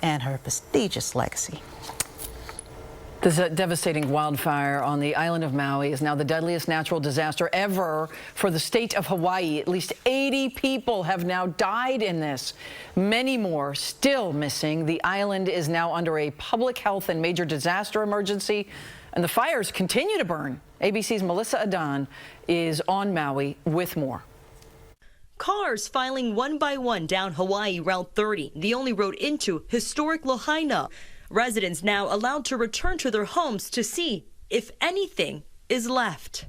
and her prestigious legacy. This devastating wildfire on the island of Maui is now the deadliest natural disaster ever for the state of Hawaii. At least 80 people have now died in this. Many more still missing. The island is now under a public health and major disaster emergency, and the fires continue to burn. ABC's Melissa Adan is on Maui with more. Cars filing one by one down Hawaii Route 30, the only road into historic Lahaina. Residents now allowed to return to their homes to see if anything is left.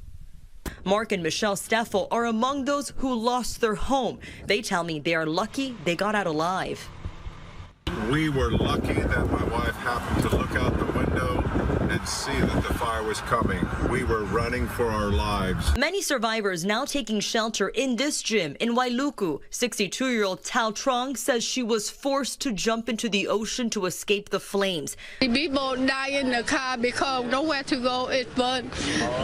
Mark and Michelle Steffel are among those who lost their home. They tell me they are lucky they got out alive. We were lucky that my wife happened to look out the window and see that the fire was coming. We were running for our lives. Many survivors now taking shelter in this gym in Wailuku. 62-year-old Tao Trong says she was forced to jump into the ocean to escape the flames. The people die in the car because nowhere to go. It burned.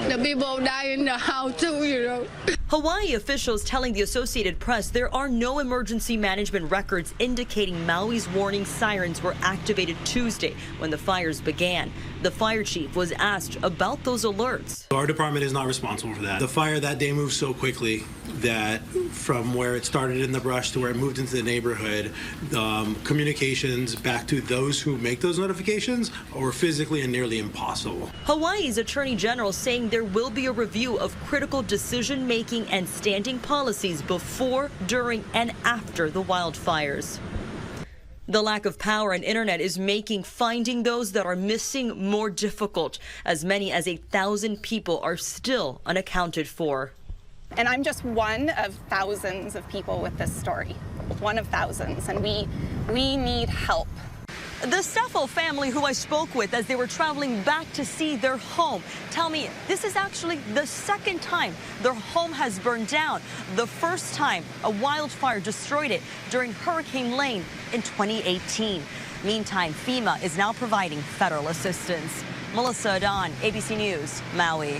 The people die in the house too, you know. Hawaii officials telling the Associated Press there are no emergency management records indicating Maui's warning sirens were activated Tuesday when the fires began. The fire chief was asked about those alerts. Our department is not responsible for that. The fire that day moved so quickly that from where it started in the brush to where it moved into the neighborhood, communications back to those who make those notifications are physically and nearly impossible. Hawaii's Attorney General saying there will be a review of critical decision-making and standing policies before, during, and after the wildfires. The lack of power and internet is making finding those that are missing more difficult. As many as 1,000 people are still unaccounted for. And I'm just one of thousands of people with this story. One of thousands, and we need help. The Steffel family who I spoke with as they were traveling back to see their home tell me this is actually the second time their home has burned down. The first time a wildfire destroyed it during Hurricane Lane in 2018. Meantime, FEMA is now providing federal assistance. Melissa Adan, ABC News, Maui.